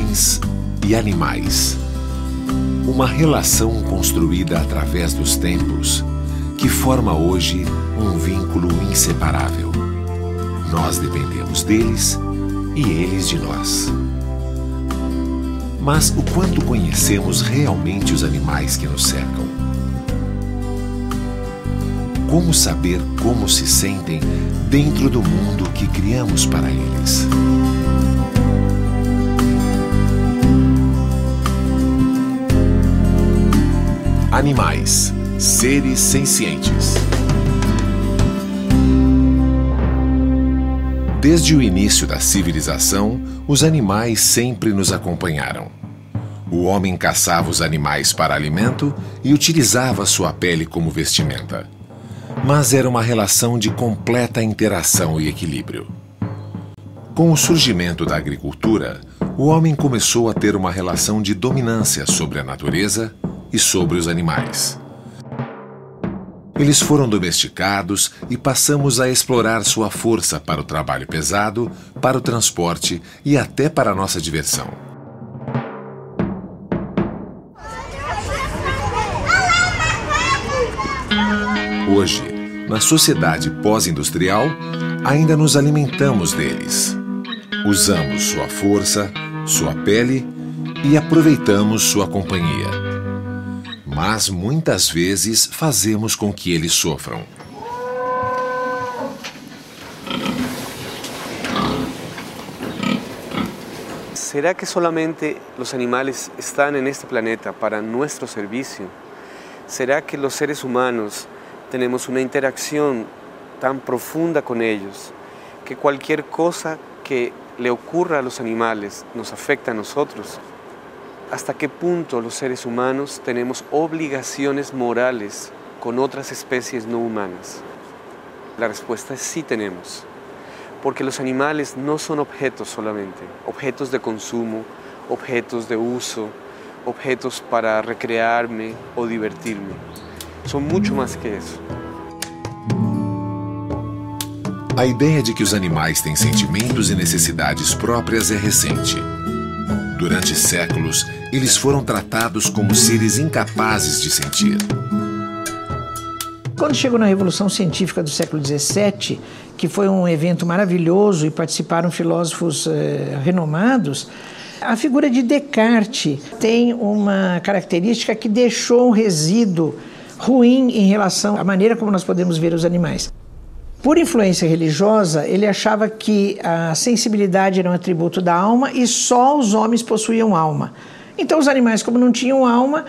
Homens e animais. Uma relação construída através dos tempos que forma hoje um vínculo inseparável. Nós dependemos deles e eles de nós. Mas o quanto conhecemos realmente os animais que nos cercam? Como saber como se sentem dentro do mundo que criamos para eles? Animais, seres sencientes. Desde o início da civilização, os animais sempre nos acompanharam. O homem caçava os animais para alimento e utilizava sua pele como vestimenta. Mas era uma relação de completa interação e equilíbrio. Com o surgimento da agricultura, o homem começou a ter uma relação de dominância sobre a natureza e sobre os animais. Eles foram domesticados e passamos a explorar sua força para o trabalho pesado, para o transporte e até para a nossa diversão. Hoje, na sociedade pós-industrial, ainda nos alimentamos deles. Usamos sua força, sua pele e aproveitamos sua companhia. Mas muitas vezes fazemos com que eles sofram. ¿Será que solamente los animales están en este planeta para nuestro servicio? ¿Será que los seres humanos tenemos una interacción tan profunda con ellos que cualquier cosa que le ocurra a los animales nos afecta a nosotros? ¿Hasta qué punto los seres humanos tenemos obligaciones morales con otras especies no humanas? La respuesta es sí tenemos, porque los animales no son objetos solamente, objetos de consumo, objetos de uso, objetos para recrearme o divertirme. Son mucho más que eso. A ideia de que os animais têm sentimentos e necessidades próprias é recente. Durante séculos, eles foram tratados como seres incapazes de sentir. Quando chegou na Revolução Científica do século XVII, que foi um evento maravilhoso e participaram filósofos renomados, a figura de Descartes tem uma característica que deixou um resíduo ruim em relação à maneira como nós podemos ver os animais. Por influência religiosa, ele achava que a sensibilidade era um atributo da alma e só os homens possuíam alma. Então os animais, como não tinham alma,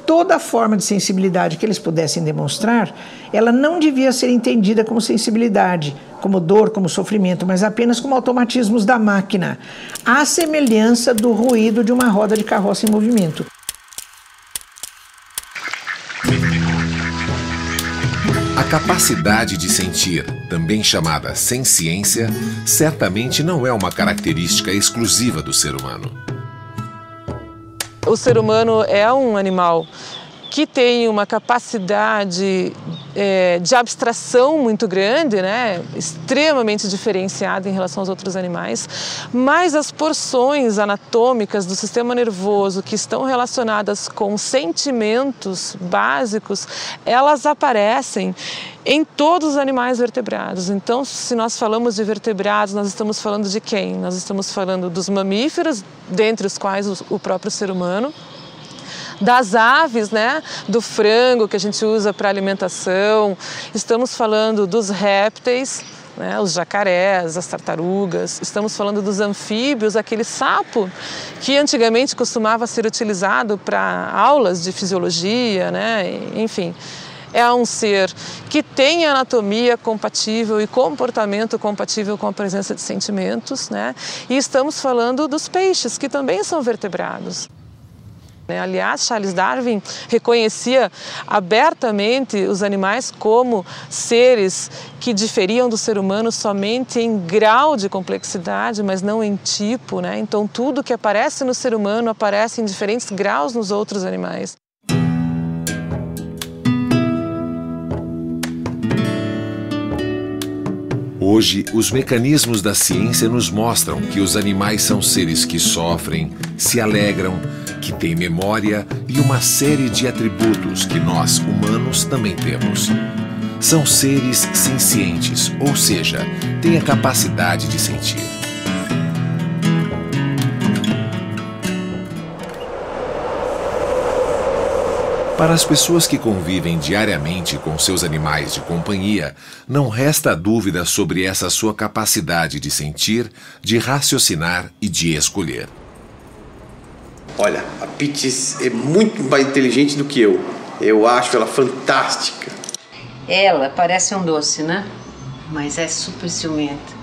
toda forma de sensibilidade que eles pudessem demonstrar, ela não devia ser entendida como sensibilidade, como dor, como sofrimento, mas apenas como automatismos da máquina, à semelhança do ruído de uma roda de carroça em movimento. A capacidade de sentir, também chamada senciência, certamente não é uma característica exclusiva do ser humano. O ser humano é um animal que tem uma capacidade de abstração muito grande, né? Extremamente diferenciada em relação aos outros animais, mas as porções anatômicas do sistema nervoso que estão relacionadas com sentimentos básicos, elas aparecem em todos os animais vertebrados. Então, se nós falamos de vertebrados, nós estamos falando de quem? Nós estamos falando dos mamíferos, dentre os quais o próprio ser humano, das aves, né, do frango que a gente usa para alimentação, estamos falando dos répteis, né, os jacarés, as tartarugas, estamos falando dos anfíbios, aquele sapo que antigamente costumava ser utilizado para aulas de fisiologia, né, enfim. É um ser que tem anatomia compatível e comportamento compatível com a presença de sentimentos, né? E estamos falando dos peixes, que também são vertebrados. Aliás, Charles Darwin reconhecia abertamente os animais como seres que diferiam do ser humano somente em grau de complexidade, mas não em tipo, né? Então, tudo que aparece no ser humano aparece em diferentes graus nos outros animais. O Hoje, os mecanismos da ciência nos mostram que os animais são seres que sofrem, se alegram, que têm memória e uma série de atributos que nós, humanos, também temos. São seres sencientes, ou seja, têm a capacidade de sentir. Para as pessoas que convivem diariamente com seus animais de companhia, não resta dúvida sobre essa sua capacidade de sentir, de raciocinar e de escolher. Olha, a Peach é muito mais inteligente do que eu. Eu acho ela fantástica. Ela parece um doce, né? Mas é super ciumenta.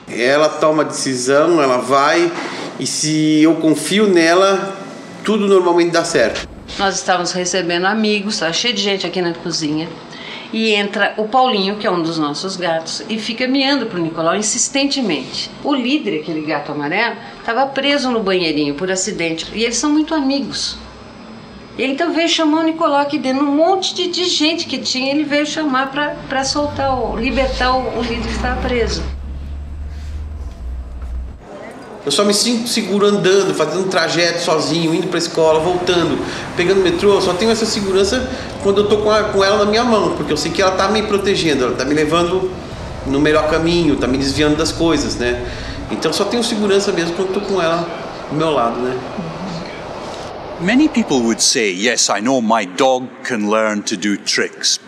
Ela toma decisão, ela vai, e se eu confio nela, tudo normalmente dá certo. Nós estávamos recebendo amigos, tá cheio de gente aqui na cozinha, e entra o Paulinho, que é um dos nossos gatos, e fica miando pro Nicolau insistentemente. O líder, aquele gato amarelo, estava preso no banheirinho por acidente, e eles são muito amigos. Ele então veio chamar o Nicolau aqui dentro, um monte de gente que tinha, ele veio chamar para soltar, libertar o líder que estava preso. Eu só me sinto seguro andando, fazendo um trajeto sozinho, indo para a escola, voltando, pegando metrô. Eu só tenho essa segurança quando eu tô com ela na minha mão, porque eu sei que ela tá me protegendo, ela tá me levando no melhor caminho, tá me desviando das coisas, né? Então eu só tenho segurança mesmo quando eu tô com ela do meu lado, né? Many people would say, yes, I know my dog can learn to do tricks,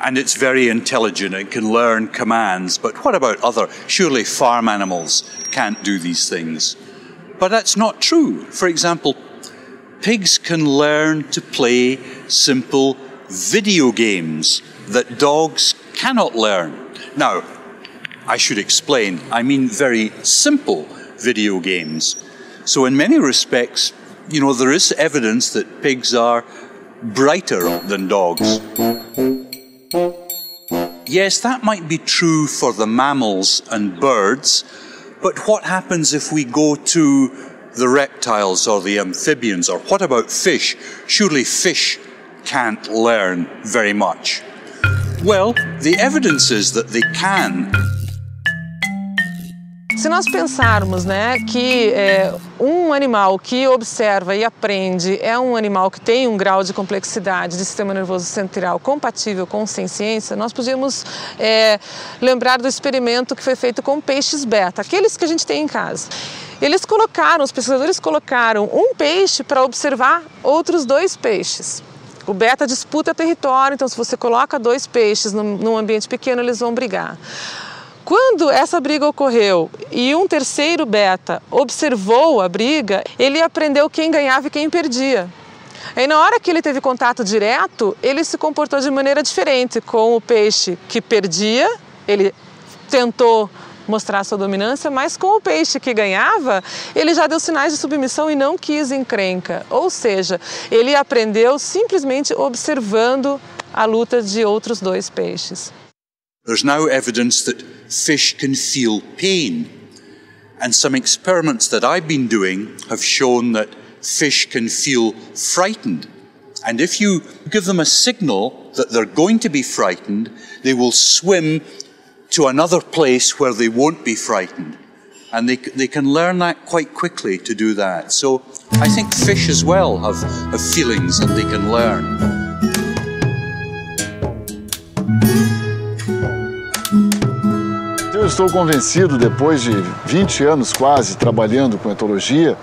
and it's very intelligent, it can learn commands, but what about surely farm animals can't do these things? But that's not true. For example, pigs can learn to play simple video games that dogs cannot learn. Now, I should explain, I mean very simple video games. So in many respects, you know, there is evidence that pigs are brighter than dogs. Yes, that might be true for the mammals and birds, but what happens if we go to the reptiles or the amphibians, or what about fish? Surely fish can't learn very much. Well, the evidence is that they can. Se nós pensarmos, né, que um animal que observa e aprende é um animal que tem um grau de complexidade de sistema nervoso central compatível com senciência, nós podíamos lembrar do experimento que foi feito com peixes beta, aqueles que a gente tem em casa. Os pesquisadores colocaram um peixe para observar outros 2 peixes. O beta disputa território, então se você coloca 2 peixes num ambiente pequeno, eles vão brigar. Quando essa briga ocorreu e um terceiro beta observou a briga, ele aprendeu quem ganhava e quem perdia. Aí na hora que ele teve contato direto, ele se comportou de maneira diferente com o peixe que perdia, ele tentou mostrar sua dominância, mas com o peixe que ganhava, ele já deu sinais de submissão e não quis encrenca. Ou seja, ele aprendeu simplesmente observando a luta de outros 2 peixes. There's now evidence that fish can feel pain, and some experiments that I've been doing have shown that fish can feel frightened. And if you give them a signal that they're going to be frightened, they will swim to another place where they won't be frightened. And they can learn that quite quickly to do that. So I think fish as well have feelings that they can learn. Eu estou convencido, depois de 20 anos quase trabalhando com etologia,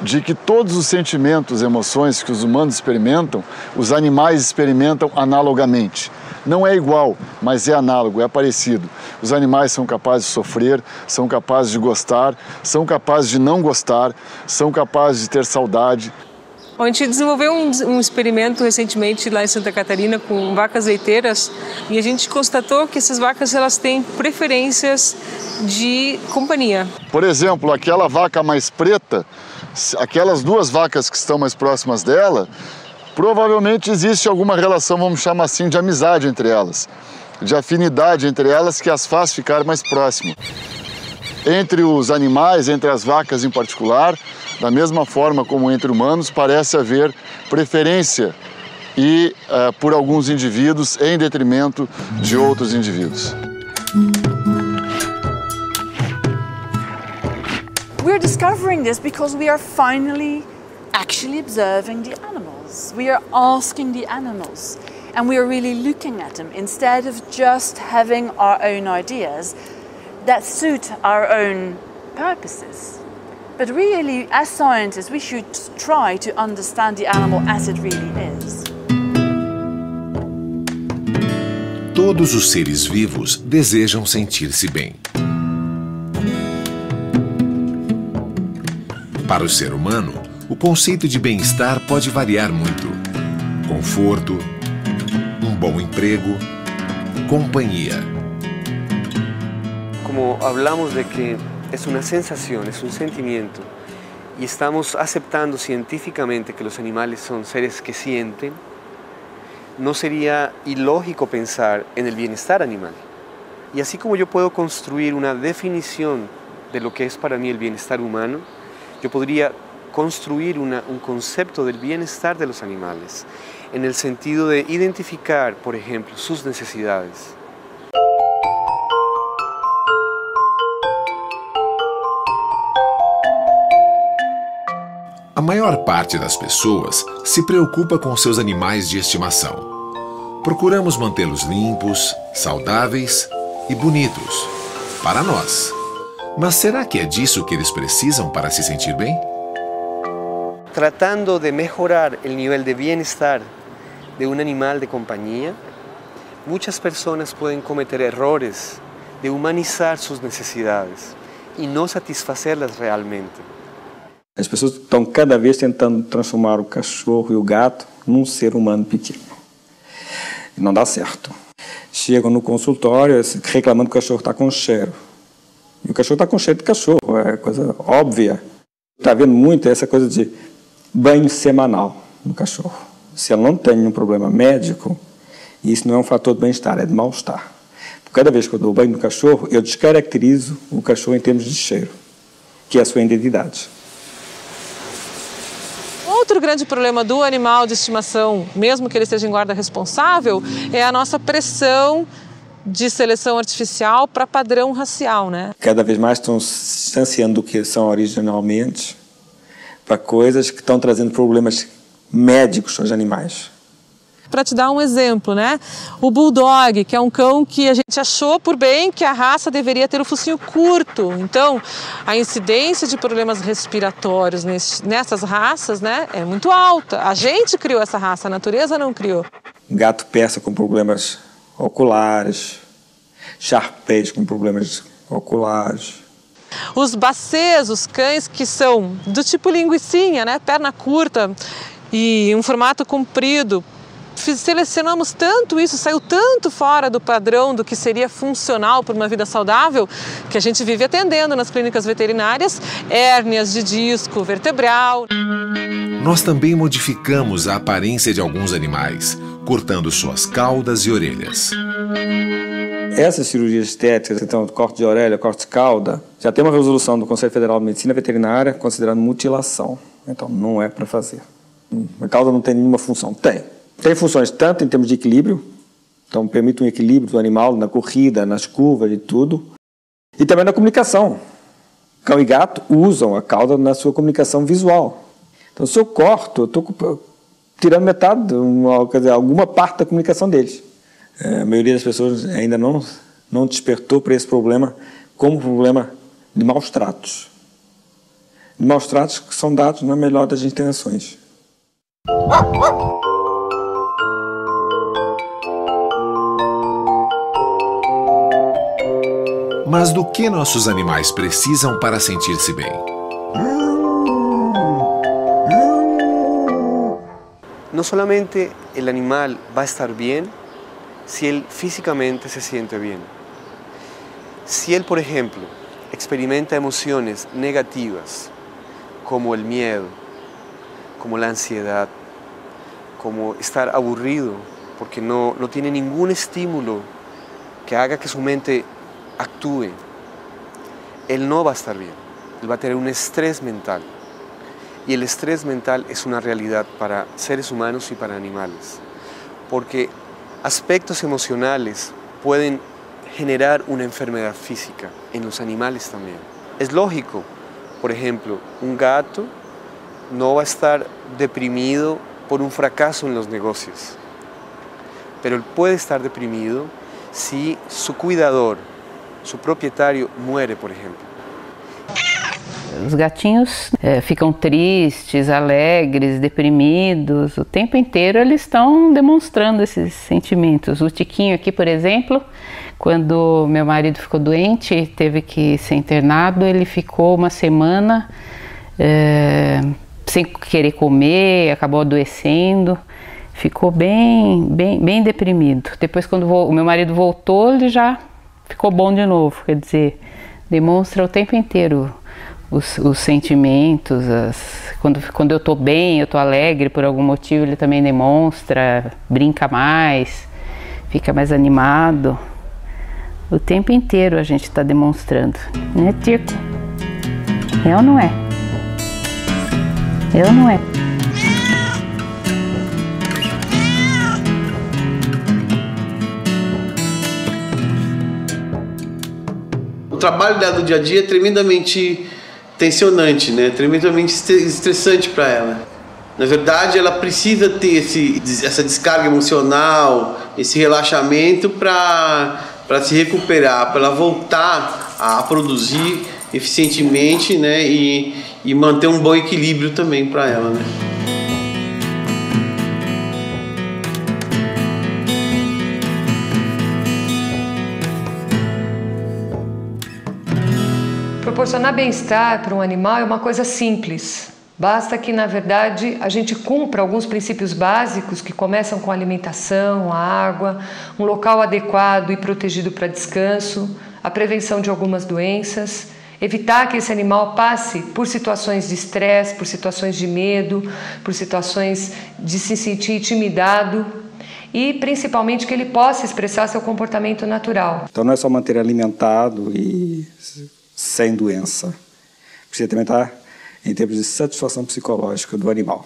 de que todos os sentimentos, emoções que os humanos experimentam, os animais experimentam analogamente. Não é igual, mas é análogo, é parecido. Os animais são capazes de sofrer, são capazes de gostar, são capazes de não gostar, são capazes de ter saudade. A gente desenvolveu um experimento recentemente lá em Santa Catarina com vacas leiteiras e a gente constatou que essas vacas elas têm preferências de companhia. Por exemplo, aquela vaca mais preta, aquelas 2 vacas que estão mais próximas dela, provavelmente existe alguma relação, vamos chamar assim, de amizade entre elas, de afinidade entre elas que as faz ficar mais próximas. Entre os animais, entre as vacas em particular, da mesma forma como entre humanos, parece haver preferência por alguns indivíduos em detrimento de outros indivíduos. are discovering this because we are finally actually observing the animals. We are asking the animals and we are really looking at them instead of just having our own ideas that suit our own purposes. But really, as scientists, we should try to understand the animal as it really is. Todos os seres vivos desejam sentir-se bem. Para o ser humano, o conceito de bem-estar pode variar muito. Conforto, um bom emprego, companhia. Como hablamos de que es una sensación, es un sentimiento, y estamos aceptando científicamente que los animales son seres que sienten, no sería ilógico pensar en el bienestar animal. Y así como yo puedo construir una definición de lo que es para mí el bienestar humano, yo podría construir un concepto del bienestar de los animales, en el sentido de identificar, por ejemplo, sus necesidades. A maior parte das pessoas se preocupa com seus animais de estimação. Procuramos mantê-los limpos, saudáveis e bonitos, para nós. Mas será que é disso que eles precisam para se sentir bem? Tratando de mejorar el nivel de bienestar de un animal de compañía, muchas personas pueden cometer errores de humanizar sus necesidades y no satisfacerlas realmente. As pessoas estão cada vez tentando transformar o cachorro e o gato num ser humano pequeno. E não dá certo. Chegam no consultório reclamando que o cachorro está com cheiro. E o cachorro está com cheiro de cachorro, é coisa óbvia. Está vendo muito essa coisa de banho semanal no cachorro. Se ela não tem um problema médico, isso não é um fator de bem-estar, é de mal-estar. Cada vez que eu dou banho no cachorro, eu descaracterizo o cachorro em termos de cheiro, que é a sua identidade. Outro grande problema do animal de estimação, mesmo que ele esteja em guarda responsável, é a nossa pressão de seleção artificial para padrão racial, né? Cada vez mais estão se distanciando do que são originalmente para coisas que estão trazendo problemas médicos aos animais. Para te dar um exemplo, né? O Bulldog, que é um cão que a gente achou por bem que a raça deveria ter o focinho curto. Então, a incidência de problemas respiratórios nessas raças, né, é muito alta. A gente criou essa raça, a natureza não criou. Gato persa com problemas oculares, Shar-Pei com problemas oculares. Os bacês, os cães que são do tipo linguicinha, né, perna curta e um formato comprido, selecionamos tanto isso, saiu tanto fora do padrão do que seria funcional para uma vida saudável, que a gente vive atendendo nas clínicas veterinárias hérnias de disco vertebral. Nós também modificamos a aparência de alguns animais, cortando suas caudas e orelhas. Essas cirurgias estéticas, então, corte de orelha, corte de cauda, já tem uma resolução do Conselho Federal de Medicina Veterinária considerando mutilação. Então, não é para fazer. A cauda não tem nenhuma função. Tem funções tanto em termos de equilíbrio, então permite um equilíbrio do animal na corrida, nas curvas e tudo, e também na comunicação. Cão e gato usam a cauda na sua comunicação visual. Então, se eu corto, eu estou tirando metade, quer dizer, alguma parte da comunicação deles. A maioria das pessoas ainda não despertou para esse problema como problema de maus tratos. De maus tratos que são dados na melhor das intenções. Mas do que nossos animais precisam para sentir-se bem? No solamente el animal va a estar bien si él físicamente se siente bien. Si él, por ejemplo, experimenta emociones negativas, como el miedo, como la ansiedad, como estar aburrido, porque no tiene ningún estímulo que haga que su mente actúe, él no va a estar bien, él va a tener un estrés mental. Y el estrés mental es una realidad para seres humanos y para animales, porque aspectos emocionales pueden generar una enfermedad física en los animales también. Es lógico, Por ejemplo, un gato no va a estar deprimido por un fracaso en los negocios, pero él puede estar deprimido si su cuidador, su proprietário, muere, por exemplo. Os gatinhos ficam tristes, alegres, deprimidos. O tempo inteiro eles estão demonstrando esses sentimentos. O Tiquinho aqui, por exemplo, quando meu marido ficou doente, teve que ser internado, ele ficou uma semana sem querer comer, acabou adoecendo. Ficou bem deprimido. Depois, quando o meu marido voltou, ele já ficou bom de novo. Quer dizer, demonstra o tempo inteiro os sentimentos. Quando eu estou bem, eu estou alegre por algum motivo, ele também demonstra, brinca mais, fica mais animado. O tempo inteiro a gente está demonstrando. Né, Tico? É ou não é? É ou não é? O trabalho dela do dia a dia é tremendamente tensionante, né? Tremendamente estressante para ela. Na verdade, ela precisa ter essa descarga emocional, esse relaxamento para se recuperar, para ela voltar a produzir eficientemente, né? E manter um bom equilíbrio também para ela, né? Proporcionar bem-estar para um animal é uma coisa simples. Basta que, na verdade, a gente cumpra alguns princípios básicos que começam com a alimentação, a água, um local adequado e protegido para descanso, a prevenção de algumas doenças, evitar que esse animal passe por situações de estresse, por situações de medo, por situações de se sentir intimidado e, principalmente, que ele possa expressar seu comportamento natural. Então não é só manter alimentado e sem doença. Precisa também estar em termos de satisfação psicológica do animal.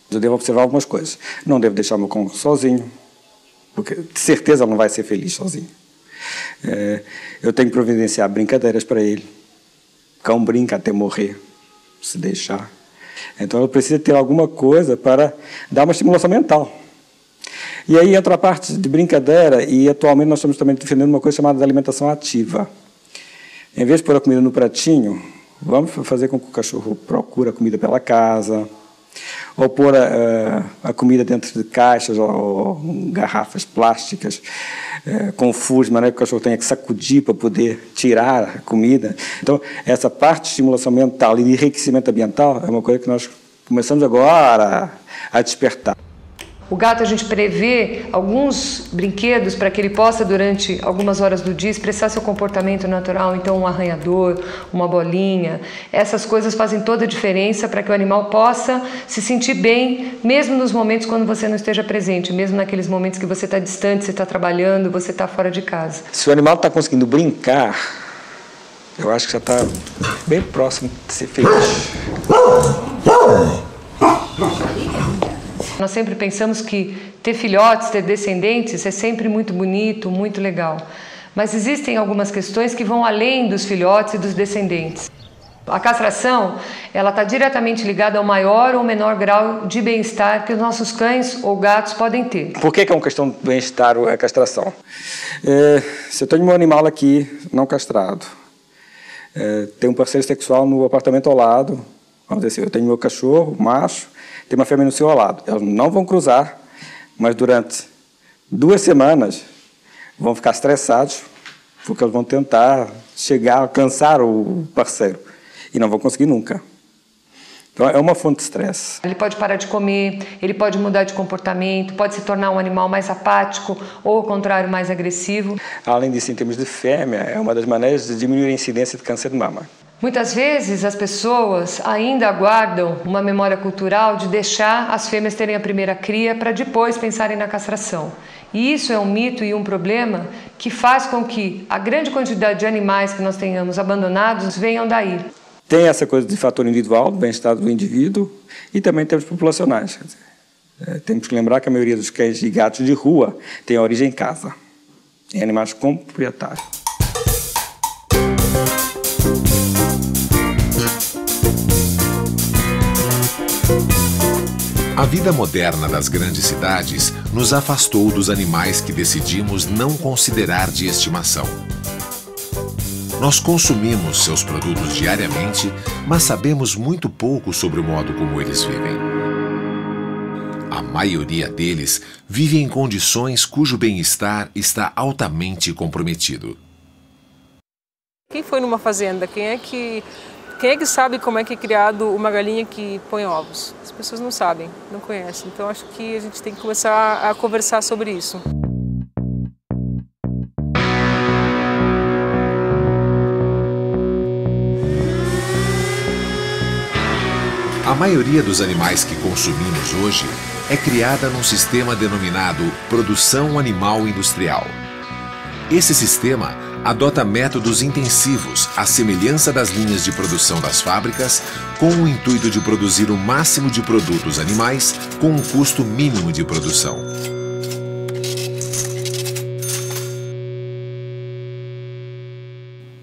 Eu devo observar algumas coisas. Não devo deixar meu cão sozinho, porque de certeza não vai ser feliz sozinho. Eu tenho que providenciar brincadeiras para ele. O cão brinca até morrer, se deixar. Então eu preciso ter alguma coisa para dar uma estimulação mental. E aí entra a parte de brincadeira, e atualmente nós estamos também defendendo uma coisa chamada de alimentação ativa. Em vez de pôr a comida no pratinho, vamos fazer com que o cachorro procure a comida pela casa, ou pôr a comida dentro de caixas ou garrafas plásticas, com furos, de maneira que o cachorro tenha que sacudir para poder tirar a comida. Então, essa parte de estimulação mental e de enriquecimento ambiental é uma coisa que nós começamos agora a despertar. O gato, a gente prevê alguns brinquedos para que ele possa, durante algumas horas do dia, expressar seu comportamento natural. Então, um arranhador, uma bolinha. Essas coisas fazem toda a diferença para que o animal possa se sentir bem, mesmo nos momentos quando você não esteja presente, mesmo naqueles momentos que você está distante, você está trabalhando, você está fora de casa. Se o animal está conseguindo brincar, eu acho que já está bem próximo de ser feliz. Nós sempre pensamos que ter filhotes, ter descendentes é sempre muito bonito, muito legal. Mas existem algumas questões que vão além dos filhotes e dos descendentes. A castração, ela está diretamente ligada ao maior ou menor grau de bem-estar que os nossos cães ou gatos podem ter. Por que é uma questão de bem-estar a castração? Se eu tenho um animal aqui não castrado, tem um parceiro sexual no apartamento ao lado, vamos dizer assim, eu tenho meu cachorro, macho, tem uma fêmea no seu lado. Elas não vão cruzar, mas durante 2 semanas vão ficar estressados, porque eles vão tentar chegar, alcançar o parceiro, e não vão conseguir nunca. Então é uma fonte de estresse. Ele pode parar de comer, ele pode mudar de comportamento, pode se tornar um animal mais apático ou, ao contrário, mais agressivo. Além disso, em termos de fêmea, é uma das maneiras de diminuir a incidência de câncer de mama. Muitas vezes as pessoas ainda guardam uma memória cultural de deixar as fêmeas terem a primeira cria para depois pensarem na castração. E isso é um mito e um problema que faz com que a grande quantidade de animais que nós tenhamos abandonados venham daí. Tem essa coisa de fator individual, do bem-estar do indivíduo, e também temos populacionais. Quer dizer, temos que lembrar que a maioria dos cães e gatos de rua tem origem em casa, em animais proprietários. A vida moderna das grandes cidades nos afastou dos animais que decidimos não considerar de estimação. Nós consumimos seus produtos diariamente, mas sabemos muito pouco sobre o modo como eles vivem. A maioria deles vive em condições cujo bem-estar está altamente comprometido. Quem foi numa fazenda? Quem é que sabe como é que é criado uma galinha que põe ovos? As pessoas não sabem, não conhecem. Então acho que a gente tem que começar a conversar sobre isso. A maioria dos animais que consumimos hoje é criada num sistema denominado produção animal industrial. Esse sistema adota métodos intensivos à semelhança das linhas de produção das fábricas, com o intuito de produzir o máximo de produtos animais com um custo mínimo de produção.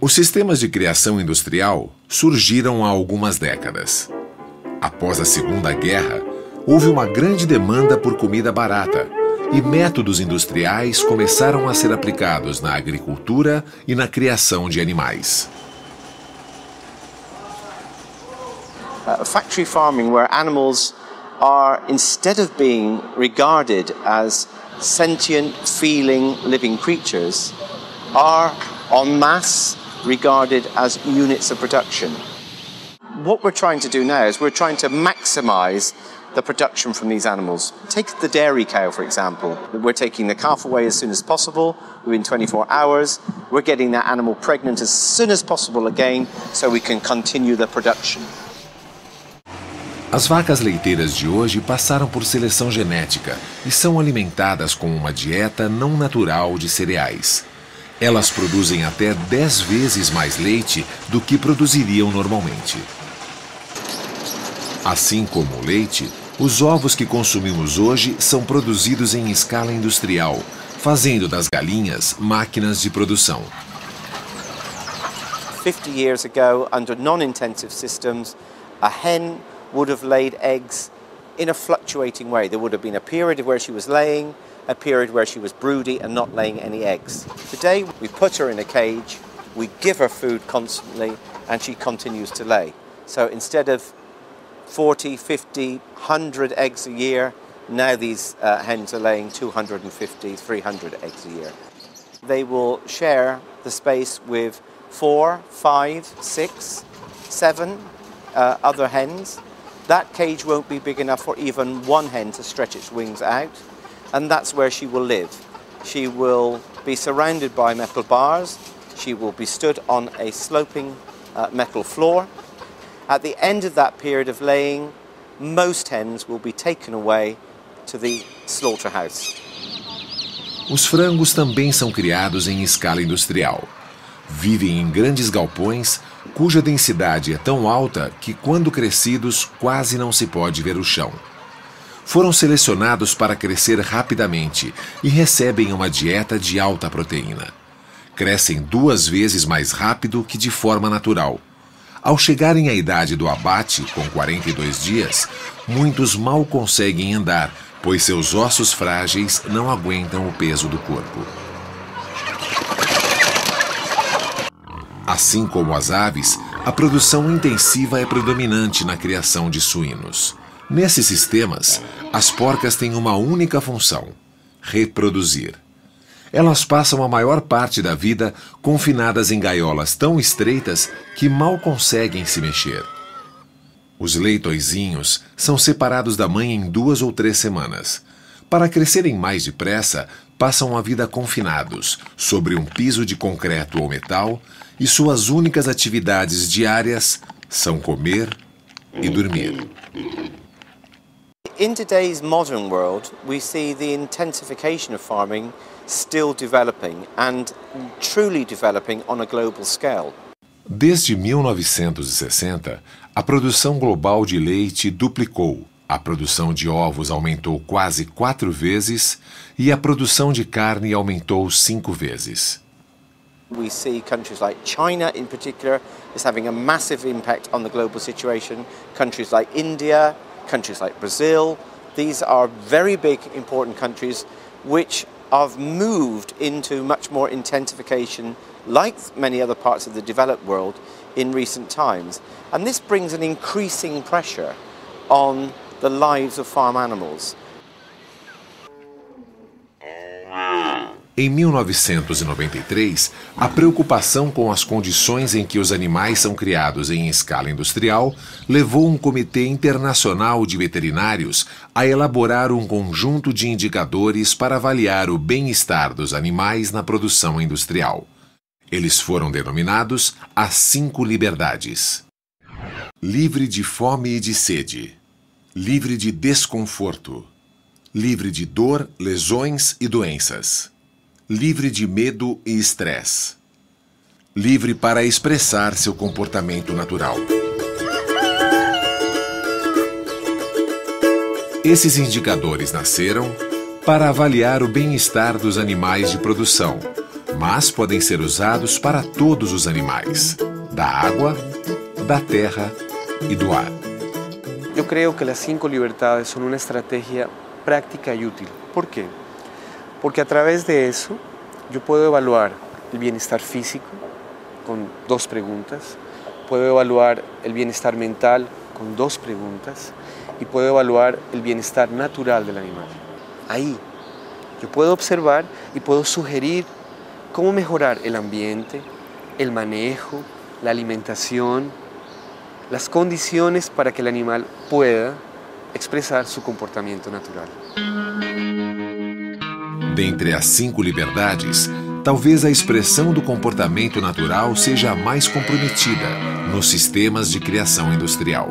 Os sistemas de criação industrial surgiram há algumas décadas. Após a Segunda Guerra, houve uma grande demanda por comida barata e métodos industriais começaram a ser aplicados na agricultura e na criação de animais. Factory farming, where animals are, instead of being regarded as sentient, feeling, living creatures, are en masse regarded as units of production. What we're trying to do now is we're trying to maximize the production from these animals. Take the dairy cow, for example. We're taking the calf away as soon as possible, within 24 hours. We're getting that animal pregnant as soon as possible again, so we can continue the production. As vacas leiteiras de hoje passaram por seleção genética e são alimentadas com uma dieta não natural de cereais. Elas produzem até 10 vezes mais leite do que produziriam normalmente. Assim como o leite, os ovos que consumimos hoje são produzidos em escala industrial, fazendo das galinhas máquinas de produção. 50 years ago, under non-intensive systems, a hen would have laid eggs in a fluctuating way. There would have been a period where she was laying, a period where she was broody and not laying any eggs. Today, we put her in a cage, we give her food constantly, and she continues to lay. So instead of 40, 50, 100 eggs a year, now these hens are laying 250, 300 eggs a year. They will share the space with 4, 5, 6, 7 other hens. That cage won't be big enough for even one hen to stretch its wings out, and that's where she will live. She will be surrounded by metal bars. She will be stood on a sloping metal floor. At the end of that period of laying, most hens will be taken away to the slaughterhouse. Os frangos também são criados em escala industrial. Vivem em grandes galpões, cuja densidade é tão alta que, quando crescidos, quase não se pode ver o chão. Foram selecionados para crescer rapidamente e recebem uma dieta de alta proteína. Crescem 2 vezes mais rápido que de forma natural. Ao chegarem à idade do abate, com 42 dias, muitos mal conseguem andar, pois seus ossos frágeis não aguentam o peso do corpo. Assim como as aves, a produção intensiva é predominante na criação de suínos. Nesses sistemas, as porcas têm uma única função: reproduzir. Elas passam a maior parte da vida confinadas em gaiolas tão estreitas que mal conseguem se mexer. Os leitoizinhos são separados da mãe em 2 ou 3 semanas. Para crescerem mais depressa, passam a vida confinados, sobre um piso de concreto ou metal, e suas únicas atividades diárias são comer e dormir. In today's modern world, we see the intensification of farming still developing and truly developing on a global scale. Desde 1960, a produção global de leite duplicou, a produção de ovos aumentou quase 4 vezes e a produção de carne aumentou 5 vezes. We see countries like China in particular is having a massive impact on the global situation. Countries like India, countries like Brazil. These are very big, important countries which have moved into much more intensification, like many other parts of the developed world, in recent times. And this brings an increasing pressure on the lives of farm animals. Em 1993, a preocupação com as condições em que os animais são criados em escala industrial levou um comitê internacional de veterinários a elaborar um conjunto de indicadores para avaliar o bem-estar dos animais na produção industrial. Eles foram denominados as 5 liberdades. Livre de fome e de sede. Livre de desconforto. Livre de dor, lesões e doenças. Livre de medo e estresse. Livre para expressar seu comportamento natural. Esses indicadores nasceram para avaliar o bem-estar dos animais de produção, mas podem ser usados para todos os animais, da água, da terra e do ar. Eu creio que as 5 liberdades são uma estratégia práctica e útil. ¿Por quê? Porque a través de eso yo puedo evaluar el bienestar físico con 2 preguntas, puedo evaluar el bienestar mental con 2 preguntas y puedo evaluar el bienestar natural del animal. Ahí yo puedo observar y puedo sugerir cómo mejorar el ambiente, el manejo, la alimentación, las condiciones para que el animal pueda expresar su comportamiento natural. Dentre as 5 liberdades, talvez a expressão do comportamento natural seja a mais comprometida nos sistemas de criação industrial.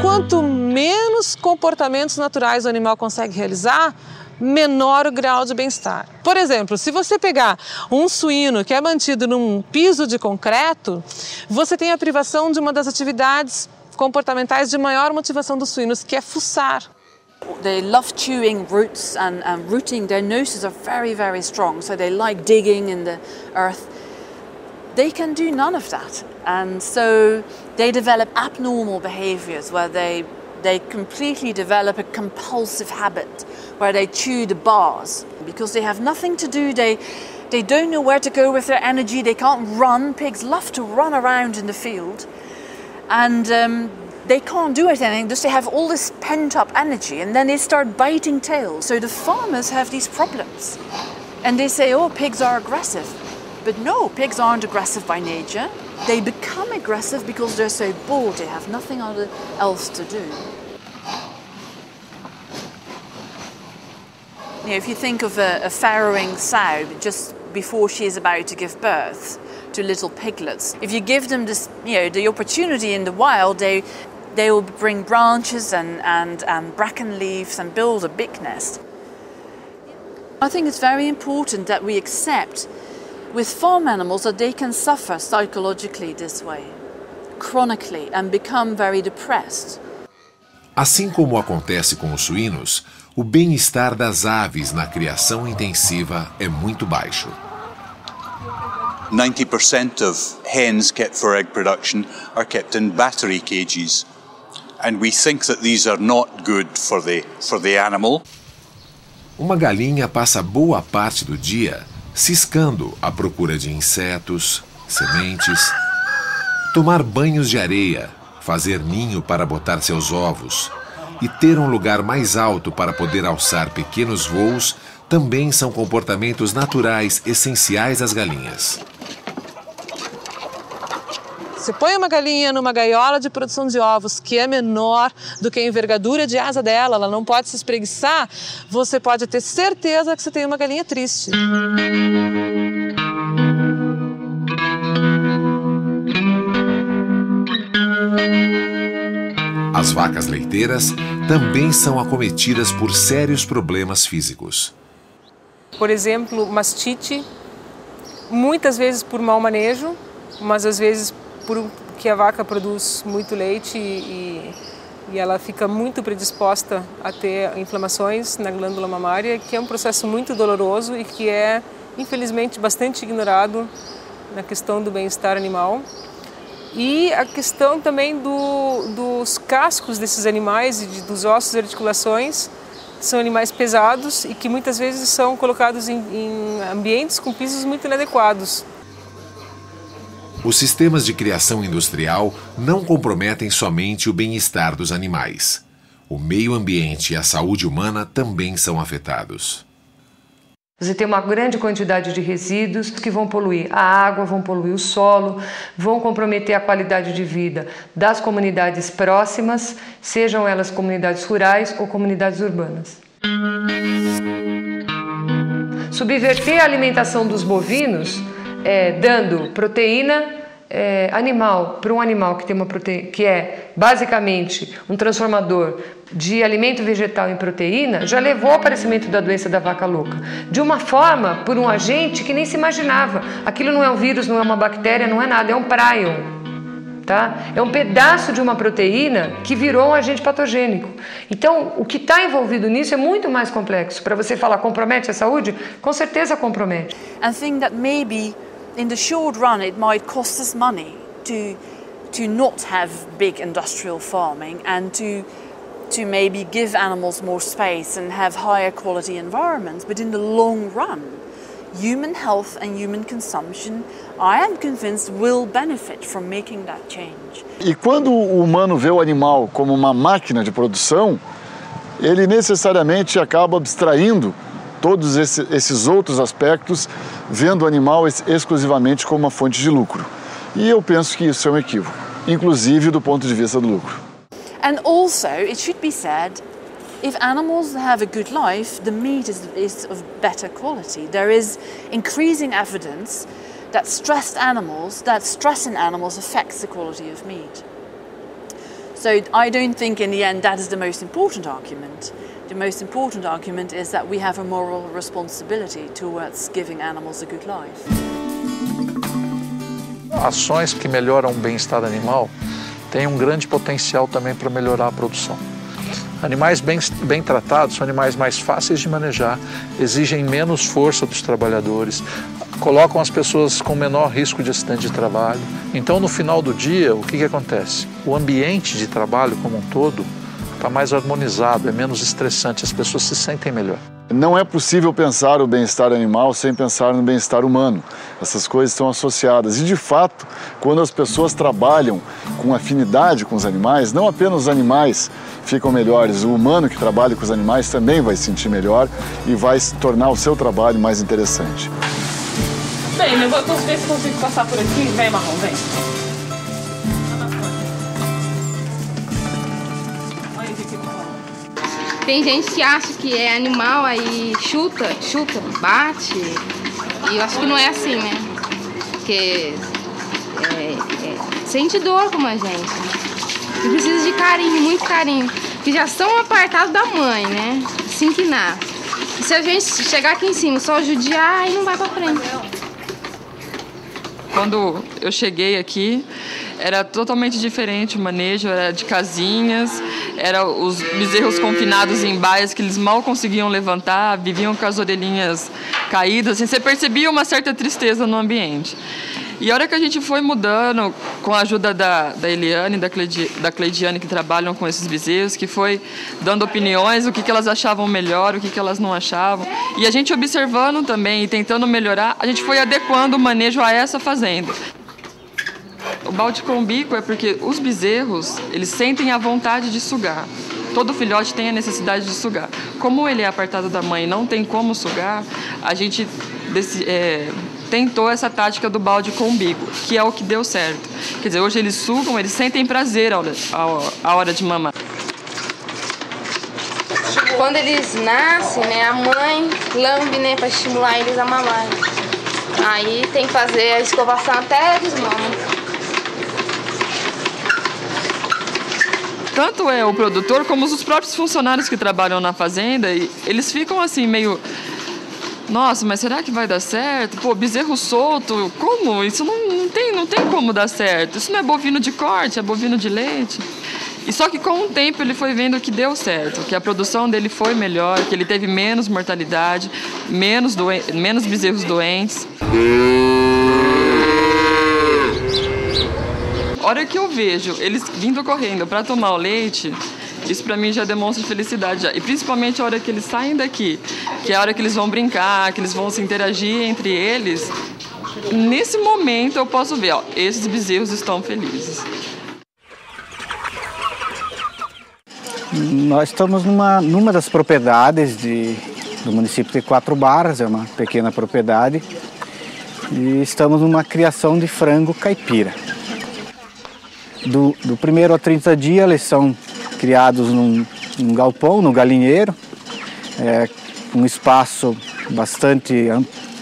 Quanto menos comportamentos naturais o animal consegue realizar, menor o grau de bem-estar. Por exemplo, se você pegar um suíno que é mantido num piso de concreto, você tem a privação de uma das atividades comportamentais de maior motivação dos suínos, que é fuçar. They love chewing roots and rooting. Their noses are very, very strong, so they like digging in the earth. They can do none of that, and so they develop abnormal behaviors where they completely develop a compulsive habit where they chew the bars because they have nothing to do. They don't know where to go with their energy. They can't run. Pigs love to run around in the field, and they can't do anything, just they have all this pent-up energy, and then they start biting tails. So the farmers have these problems. And they say, oh, pigs are aggressive. But no, pigs aren't aggressive by nature. They become aggressive because they're so bored, they have nothing else to do. You know, if you think of a farrowing sow just before she is about to give birth to little piglets, if you give them this, the opportunity in the wild, they will bring branches and bracken leaves and build a big nest. I think it's very important that we accept with farm animals that they can suffer psychologically this way, chronically, and become very depressed. Assim como acontece com os suínos, o bem-estar das aves na criação intensiva é muito baixo. 90% of hens kept for egg production are kept in battery cages. And we think that these are not good for the animal. Uma galinha passa boa parte do dia ciscando à procura de insetos, sementes, tomar banhos de areia, fazer ninho para botar seus ovos e ter um lugar mais alto para poder alçar pequenos voos também são comportamentos naturais essenciais às galinhas. Você põe uma galinha numa gaiola de produção de ovos que é menor do que a envergadura de asa dela, ela não pode se espreguiçar, você pode ter certeza que você tem uma galinha triste. As vacas leiteiras também são acometidas por sérios problemas físicos. Por exemplo, mastite, muitas vezes por mau manejo, mas às vezes porque a vaca produz muito leite e ela fica muito predisposta a ter inflamações na glândula mamária, que é um processo muito doloroso e que é, infelizmente, bastante ignorado na questão do bem-estar animal. E a questão também dos cascos desses animais e dos ossos e articulações, que são animais pesados e que muitas vezes são colocados em ambientes com pisos muito inadequados. Os sistemas de criação industrial não comprometem somente o bem-estar dos animais. O meio ambiente e a saúde humana também são afetados. Você tem uma grande quantidade de resíduos que vão poluir a água, vão poluir o solo, vão comprometer a qualidade de vida das comunidades próximas, sejam elas comunidades rurais ou comunidades urbanas. Subverter a alimentação dos bovinos, dando proteína animal para um animal que tem uma proteína, que é basicamente um transformador de alimento vegetal em proteína, já levou ao aparecimento da doença da vaca louca. De uma forma, por um agente que nem se imaginava. Aquilo não é um vírus, não é uma bactéria, não é nada, é um prion. Tá? É um pedaço de uma proteína que virou um agente patogênico. Então, o que está envolvido nisso é muito mais complexo. Para você falar, compromete a saúde? Com certeza compromete. And think that maybe in the short run it might cost us money to not have big industrial farming and to maybe give animals more space and have higher quality environments, but in the long run, human health and human consumption, I am convinced, will benefit from making that change. E quando o humano vê o animal como uma máquina de produção, ele necessariamente acaba abstraindo todos esses outros aspectos, vendo o animal exclusivamente como uma fonte de lucro. E eu penso que isso é um equívoco, inclusive do ponto de vista do lucro. And also, it should be said, if animals have a good life, the meat is of better quality. There is increasing evidence that stress in animals affects the quality of meat. So I don't think in the end that is the most important argument. The most important argument is that we have a moral responsibility towards giving animals a good life. Ações que melhoram o bem-estar animal têm um grande potencial também para melhorar a produção. Animais bem tratados são animais mais fáceis de manejar, exigem menos força dos trabalhadores, colocam as pessoas com menor risco de acidente de trabalho. Então, no final do dia, o que acontece? O ambiente de trabalho como um todo está mais harmonizado, é menos estressante, as pessoas se sentem melhor. Não é possível pensar o bem-estar animal sem pensar no bem-estar humano. Essas coisas estão associadas. E, de fato, quando as pessoas trabalham com afinidade com os animais, não apenas os animais ficam melhores, o humano que trabalha com os animais também vai se sentir melhor e vai tornar o seu trabalho mais interessante. Bem, eu vou ver se consigo passar por aqui. Vem, Marrom, vem. Tem gente que acha que é animal, aí chuta, bate. E eu acho que não é assim, né? Porque sente dor como a gente. E precisa de carinho, muito carinho. Que já são apartados da mãe, né? Assim que nasce. E se a gente chegar aqui em cima só judiar, aí não vai pra frente. Quando eu cheguei aqui, era totalmente diferente o manejo, era de casinhas, eram os bezerros confinados em baias que eles mal conseguiam levantar, viviam com as orelhinhas caídas, assim, você percebia uma certa tristeza no ambiente. E a hora que a gente foi mudando, com a ajuda da Eliane e da Cleidiane, que trabalham com esses bezerros, que foi dando opiniões, o que elas achavam melhor, o que elas não achavam. E a gente observando também e tentando melhorar, a gente foi adequando o manejo a essa fazenda. O balde com bico é porque os bezerros, eles sentem a vontade de sugar. Todo filhote tem a necessidade de sugar. Como ele é apartado da mãe e não tem como sugar, a gente tentou essa tática do balde com bico, que é o que deu certo. Quer dizer, hoje eles sugam, eles sentem prazer a hora de mamar. Quando eles nascem, né, a mãe lambe, né, para estimular eles a mamar. Aí tem que fazer a escovação até eles mamam. Tanto é o produtor como os próprios funcionários que trabalham na fazenda, e eles ficam assim meio... Nossa, mas será que vai dar certo? Pô, bezerro solto, como? Isso não tem como dar certo. Isso não é bovino de corte, é bovino de leite. E só que com o tempo ele foi vendo que deu certo, que a produção dele foi melhor, que ele teve menos mortalidade, menos bezerros doentes. A hora que eu vejo eles vindo correndo para tomar o leite, isso para mim já demonstra felicidade já. E principalmente a hora que eles saem daqui, que é a hora que eles vão brincar, que eles vão se interagir entre eles. Nesse momento eu posso ver, ó, esses bezerros estão felizes. Nós estamos numa das propriedades do município de Quatro Barras, é uma pequena propriedade, e estamos numa criação de frango caipira. Do primeiro a 30 dias eles são criados num galpão, no galinheiro, um espaço bastante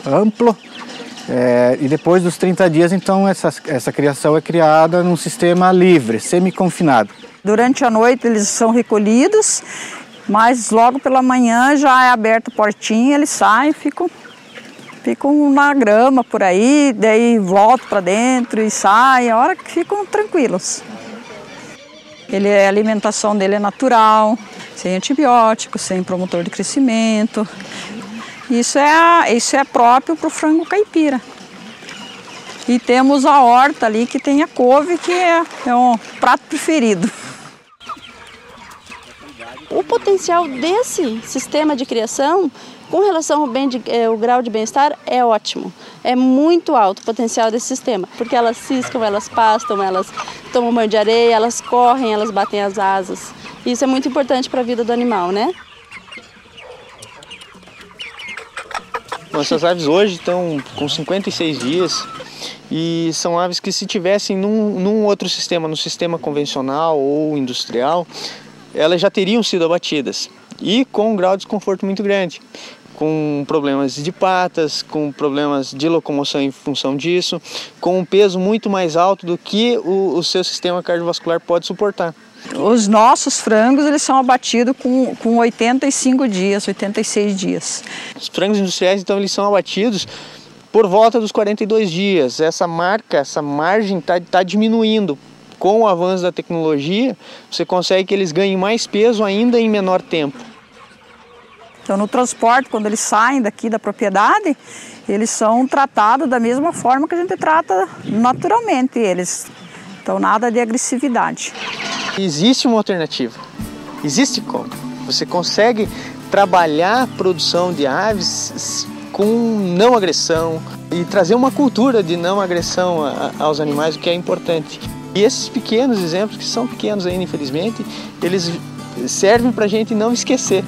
amplo, e depois dos 30 dias então essa criação é criada num sistema livre, semi-confinado. Durante a noite eles são recolhidos, mas logo pela manhã já é aberta a portinha, eles saem, ficam na grama por aí, daí voltam para dentro e saem, a hora que ficam tranquilos. A alimentação dele é natural, sem antibióticos, sem promotor de crescimento. Isso é próprio para o frango caipira. E temos a horta ali que tem a couve, que é um prato preferido. O potencial desse sistema de criação, com relação ao grau de bem-estar, é ótimo. É muito alto o potencial desse sistema, porque elas ciscam, elas pastam, elas tomam banho de areia, elas correm, elas batem as asas. Isso é muito importante para a vida do animal, né? Nossas aves hoje estão com 56 dias e são aves que, se tivessem num outro sistema, no sistema convencional ou industrial, elas já teriam sido abatidas e com um grau de desconforto muito grande, com problemas de patas, com problemas de locomoção em função disso, com um peso muito mais alto do que o seu sistema cardiovascular pode suportar. Os nossos frangos eles são abatidos com 85 dias, 86 dias. Os frangos industriais então eles são abatidos por volta dos 42 dias. Essa margem está diminuindo. Com o avanço da tecnologia, você consegue que eles ganhem mais peso ainda em menor tempo. Então, no transporte, quando eles saem daqui da propriedade, eles são tratados da mesma forma que a gente trata naturalmente eles. Então, nada de agressividade. Existe uma alternativa. Existe como. Você consegue trabalhar a produção de aves com não agressão e trazer uma cultura de não agressão aos animais, o que é importante. E esses pequenos exemplos, que são pequenos ainda, infelizmente, eles servem para a gente não esquecer,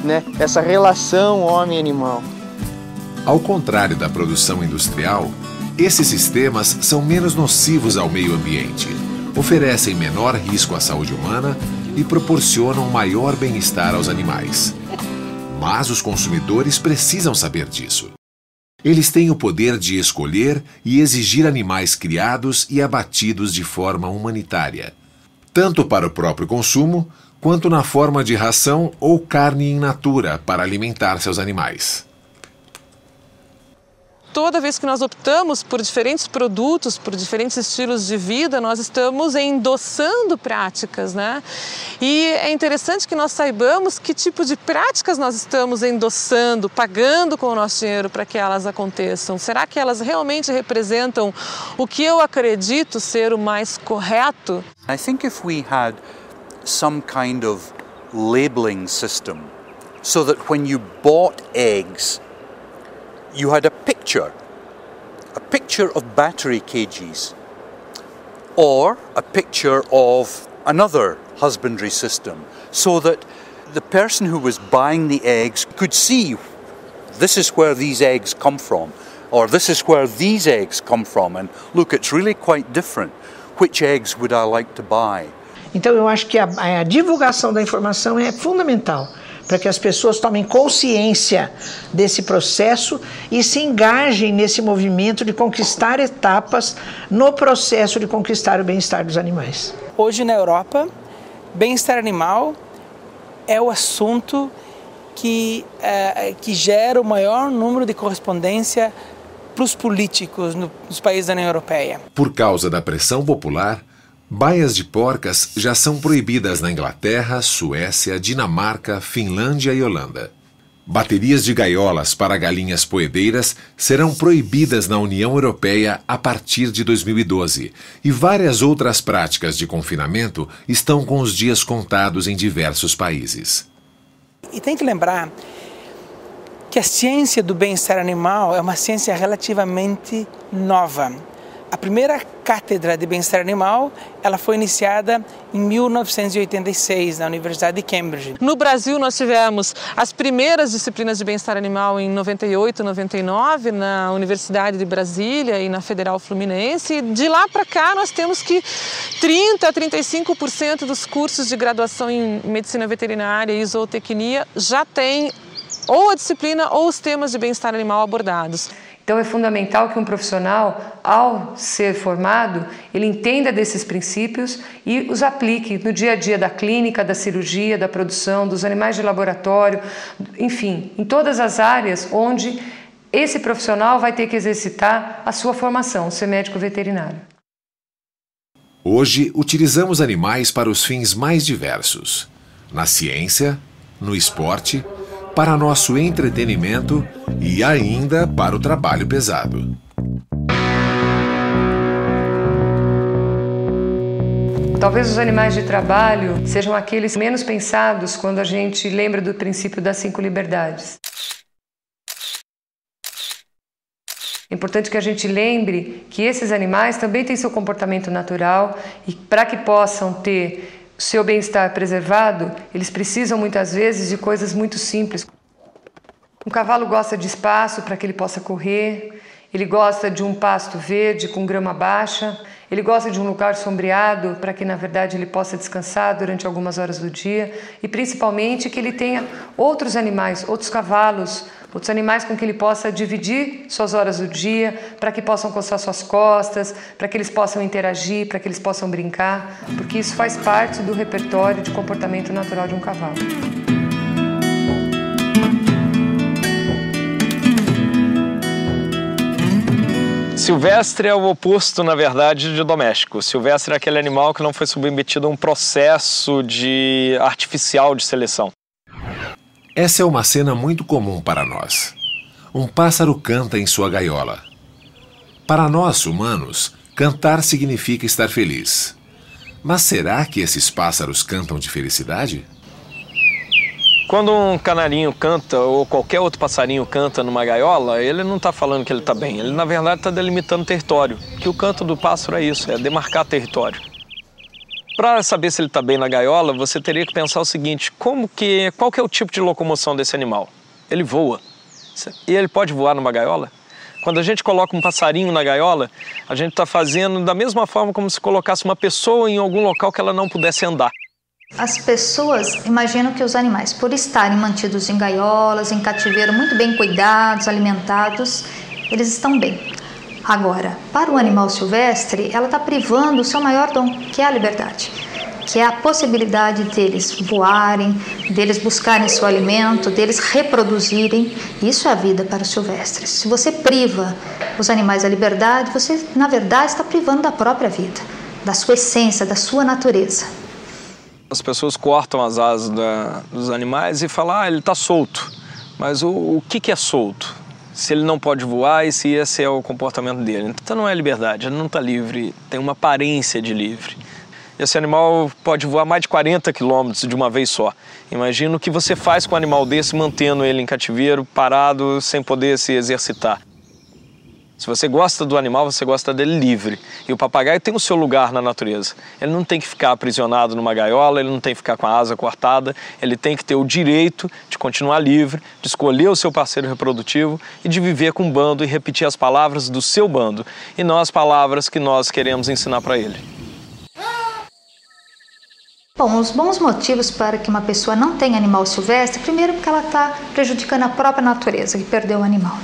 né, essa relação homem-animal. Ao contrário da produção industrial, esses sistemas são menos nocivos ao meio ambiente, oferecem menor risco à saúde humana e proporcionam maior bem-estar aos animais. Mas os consumidores precisam saber disso. Eles têm o poder de escolher e exigir animais criados e abatidos de forma humanitária, tanto para o próprio consumo, quanto na forma de ração ou carne in natura para alimentar seus animais. Toda vez que nós optamos por diferentes produtos, por diferentes estilos de vida, nós estamos endossando práticas, né? E é interessante que nós saibamos que tipo de práticas nós estamos endossando, pagando com o nosso dinheiro para que elas aconteçam. Será que elas realmente representam o que eu acredito ser o mais correto? I think if we had some kind of labeling system so that when you bought eggs, you had a picture of battery cages or a picture of another husbandry system, so that the person who was buying the eggs could see this is where these eggs come from, or this is where these eggs come from, and look, it's really quite different. Which eggs would I like to buy? Então eu acho que a divulgação da informação é fundamental, para que as pessoas tomem consciência desse processo e se engajem nesse movimento de conquistar etapas no processo de conquistar o bem-estar dos animais. Hoje na Europa, bem-estar animal é o assunto que gera o maior número de correspondência para os políticos nos países da União Europeia. Por causa da pressão popular, baias de porcas já são proibidas na Inglaterra, Suécia, Dinamarca, Finlândia e Holanda. Baterias de gaiolas para galinhas poedeiras serão proibidas na União Europeia a partir de 2012 e várias outras práticas de confinamento estão com os dias contados em diversos países. E tem que lembrar que a ciência do bem-estar animal é uma ciência relativamente nova. A primeira cátedra de bem-estar animal, ela foi iniciada em 1986 na Universidade de Cambridge. No Brasil nós tivemos as primeiras disciplinas de bem-estar animal em 98, 99 na Universidade de Brasília e na Federal Fluminense. E de lá para cá nós temos que 30 a 35% dos cursos de graduação em medicina veterinária e zootecnia já tem ou a disciplina ou os temas de bem-estar animal abordados. Então é fundamental que um profissional, ao ser formado, ele entenda desses princípios e os aplique no dia a dia da clínica, da cirurgia, da produção, dos animais de laboratório, enfim, em todas as áreas onde esse profissional vai ter que exercitar a sua formação, ser médico veterinário. Hoje, utilizamos animais para os fins mais diversos. Na ciência, no esporte, para nosso entretenimento e ainda para o trabalho pesado. Talvez os animais de trabalho sejam aqueles menos pensados quando a gente lembra do princípio das 5 liberdades. É importante que a gente lembre que esses animais também têm seu comportamento natural e para que possam ter seu bem-estar preservado, eles precisam muitas vezes de coisas muito simples. Um cavalo gosta de espaço para que ele possa correr, ele gosta de um pasto verde com grama baixa, ele gosta de um lugar sombreado para que, na verdade, ele possa descansar durante algumas horas do dia e, principalmente, que ele tenha outros animais, outros cavalos, outros animais com que ele possa dividir suas horas do dia, para que possam coçar suas costas, para que eles possam interagir, para que eles possam brincar, porque isso faz parte do repertório de comportamento natural de um cavalo. Silvestre é o oposto, na verdade, de doméstico. Silvestre é aquele animal que não foi submetido a um processo artificial de seleção. Essa é uma cena muito comum para nós. Um pássaro canta em sua gaiola. Para nós, humanos, cantar significa estar feliz. Mas será que esses pássaros cantam de felicidade? Quando um canarinho canta ou qualquer outro passarinho canta numa gaiola, ele não está falando que ele está bem. Ele, na verdade, está delimitando território. Que o canto do pássaro é isso, é demarcar território. Para saber se ele está bem na gaiola, você teria que pensar o seguinte, qual que é o tipo de locomoção desse animal? Ele voa. E ele pode voar numa gaiola? Quando a gente coloca um passarinho na gaiola, a gente está fazendo da mesma forma como se colocasse uma pessoa em algum local que ela não pudesse andar. As pessoas imaginam que os animais, por estarem mantidos em gaiolas, em cativeiro, muito bem cuidados, alimentados, eles estão bem. Agora, para o animal silvestre, ela está privando o seu maior dom, que é a liberdade, que é a possibilidade deles voarem, deles buscarem seu alimento, deles reproduzirem. Isso é a vida para os silvestres. Se você priva os animais da liberdade, você, na verdade, está privando da própria vida, da sua essência, da sua natureza. As pessoas cortam as asas dos animais e falam, ele está solto. Mas o que é solto? Se ele não pode voar e se esse é o comportamento dele. Então não é liberdade, ele não está livre, tem uma aparência de livre. Esse animal pode voar mais de 40 quilômetros de uma vez só. Imagina o que você faz com um animal desse, mantendo ele em cativeiro, parado, sem poder se exercitar. Se você gosta do animal, você gosta dele livre. E o papagaio tem o seu lugar na natureza. Ele não tem que ficar aprisionado numa gaiola, ele não tem que ficar com a asa cortada, ele tem que ter o direito de continuar livre, de escolher o seu parceiro reprodutivo e de viver com um bando e repetir as palavras do seu bando e não as palavras que nós queremos ensinar para ele. Bom, os bons motivos para que uma pessoa não tenha animal silvestre, primeiro porque ela está prejudicando a própria natureza, que perdeu o animal.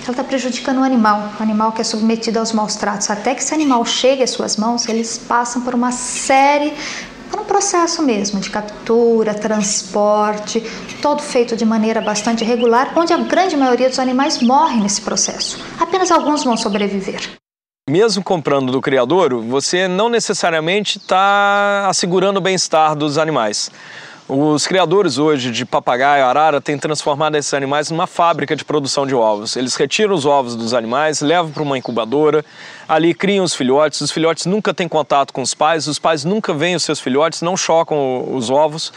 Ela está prejudicando o animal que é submetido aos maus tratos. Até que esse animal chegue às suas mãos, eles passam por uma série, por um processo mesmo, de captura, transporte, todo feito de maneira bastante regular, onde a grande maioria dos animais morre nesse processo. Apenas alguns vão sobreviver. Mesmo comprando do criadouro, você não necessariamente está assegurando o bem-estar dos animais. Os criadores hoje de papagaio, arara, têm transformado esses animais numa fábrica de produção de ovos. Eles retiram os ovos dos animais, levam para uma incubadora, ali criam os filhotes nunca têm contato com os pais nunca veem os seus filhotes, não chocam os ovos.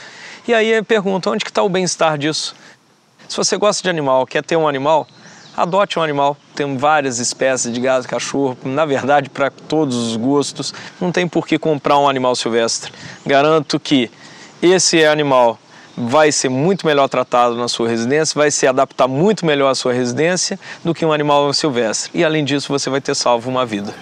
E aí perguntam, onde que está o bem-estar disso? Se você gosta de animal, quer ter um animal, adote um animal. Tem várias espécies de gado, cachorro, na verdade para todos os gostos. Não tem por que comprar um animal silvestre. Garanto que esse animal vai ser muito melhor tratado na sua residência, vai se adaptar muito melhor à sua residência do que um animal silvestre. E além disso, você vai ter salvo uma vida.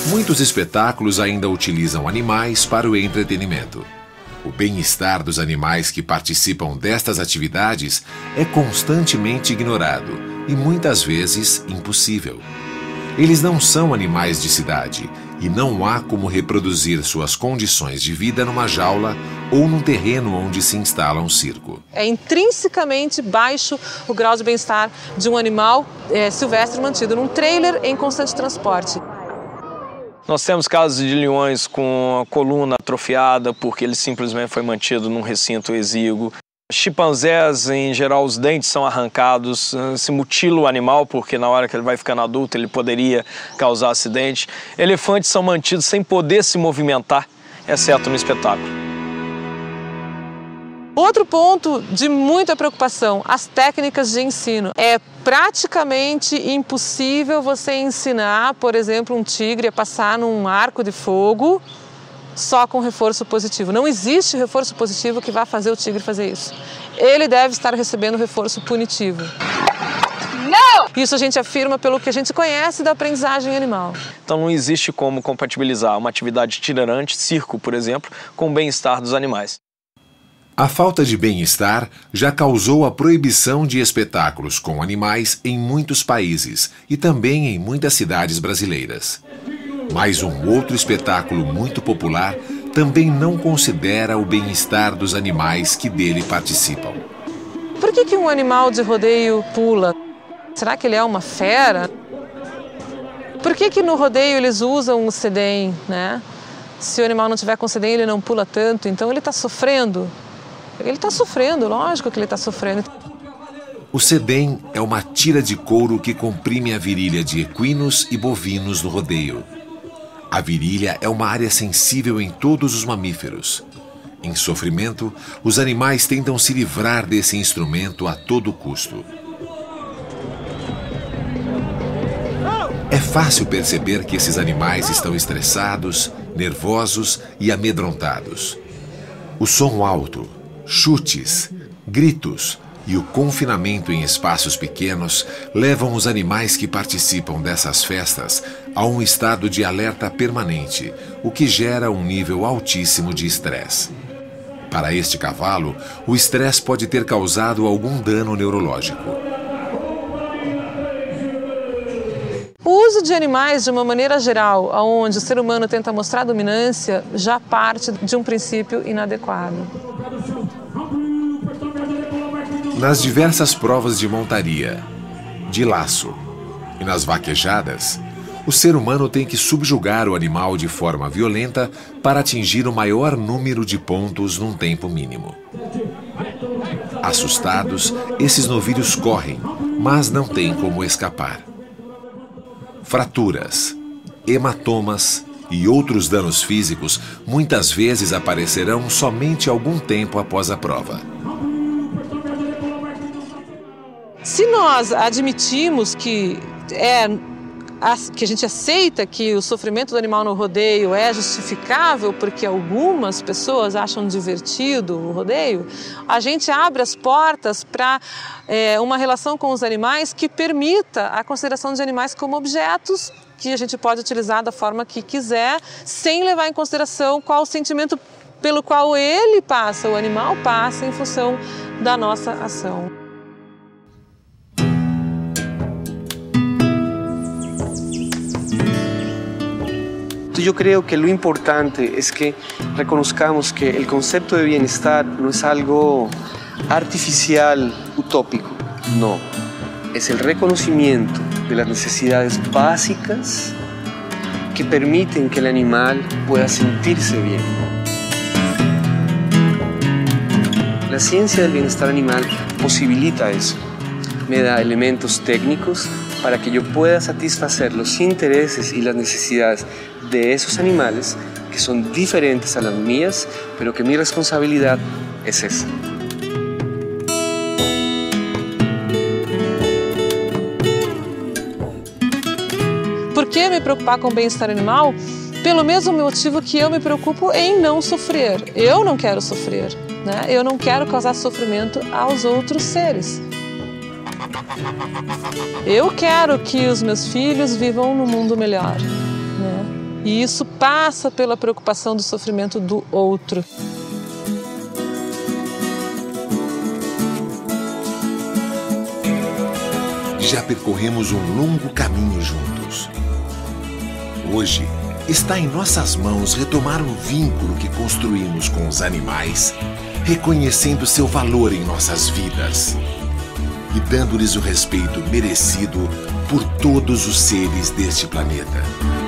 Muitos espetáculos ainda utilizam animais para o entretenimento. O bem-estar dos animais que participam destas atividades é constantemente ignorado e muitas vezes impossível. Eles não são animais de cidade e não há como reproduzir suas condições de vida numa jaula ou num terreno onde se instala um circo. É intrinsecamente baixo o grau de bem-estar de um animal silvestre mantido num trailer em constante transporte. Nós temos casos de leões com a coluna atrofiada porque ele simplesmente foi mantido num recinto exíguo. Chimpanzés, em geral, os dentes são arrancados, se mutila o animal porque na hora que ele vai ficando adulto ele poderia causar acidente. Elefantes são mantidos sem poder se movimentar, exceto no espetáculo. Outro ponto de muita preocupação, as técnicas de ensino. É praticamente impossível você ensinar, por exemplo, um tigre a passar num arco de fogo só com reforço positivo. Não existe reforço positivo que vá fazer o tigre fazer isso. Ele deve estar recebendo reforço punitivo. Não! Isso a gente afirma pelo que a gente conhece da aprendizagem animal. Então não existe como compatibilizar uma atividade itinerante, circo, por exemplo, com o bem-estar dos animais. A falta de bem-estar já causou a proibição de espetáculos com animais em muitos países e também em muitas cidades brasileiras. Mas um outro espetáculo muito popular também não considera o bem-estar dos animais que dele participam. Por que um animal de rodeio pula? Será que ele é uma fera? Por que no rodeio eles usam o sedem, né? Se o animal não tiver com sedem, ele não pula tanto, então ele está sofrendo. Ele está sofrendo, lógico que ele está sofrendo. O sedem é uma tira de couro que comprime a virilha de equinos e bovinos no rodeio. A virilha é uma área sensível em todos os mamíferos. Em sofrimento, os animais tentam se livrar desse instrumento a todo custo. É fácil perceber que esses animais estão estressados, nervosos e amedrontados. O som alto, chutes, gritos e o confinamento em espaços pequenos levam os animais que participam dessas festas a um estado de alerta permanente, o que gera um nível altíssimo de estresse. Para este cavalo, o estresse pode ter causado algum dano neurológico. O uso de animais de uma maneira geral, onde o ser humano tenta mostrar dominância, já parte de um princípio inadequado. Nas diversas provas de montaria, de laço e nas vaquejadas, o ser humano tem que subjugar o animal de forma violenta para atingir o maior número de pontos num tempo mínimo. Assustados, esses novilhos correm, mas não têm como escapar. Fraturas, hematomas e outros danos físicos muitas vezes aparecerão somente algum tempo após a prova. Se nós admitimos que a gente aceita que o sofrimento do animal no rodeio é justificável porque algumas pessoas acham divertido o rodeio, a gente abre as portas para uma relação com os animais que permita a consideração de animais como objetos que a gente pode utilizar da forma que quiser, sem levar em consideração qual o sentimento pelo qual ele passa, o animal passa em função da nossa ação. Yo creo que lo importante es que reconozcamos que el concepto de bienestar no es algo artificial, utópico. No, es el reconocimiento de las necesidades básicas que permiten que el animal pueda sentirse bien. La ciencia del bienestar animal posibilita eso. Me da elementos técnicos para que yo pueda satisfacer los intereses y las necesidades de esos animales que son diferentes a las mías, pero que mi responsabilidad es esa. Por que me preocupar com o bem-estar animal? Pelo mesmo motivo que eu me preocupo em não sofrer. Eu não quero sofrer, né? Eu não quero causar sofrimento aos outros seres. Eu quero que os meus filhos vivam num mundo melhor, né? E isso passa pela preocupação do sofrimento do outro. Já percorremos um longo caminho juntos. Hoje, está em nossas mãos retomar o vínculo que construímos com os animais, reconhecendo seu valor em nossas vidas e dando-lhes o respeito merecido por todos os seres deste planeta.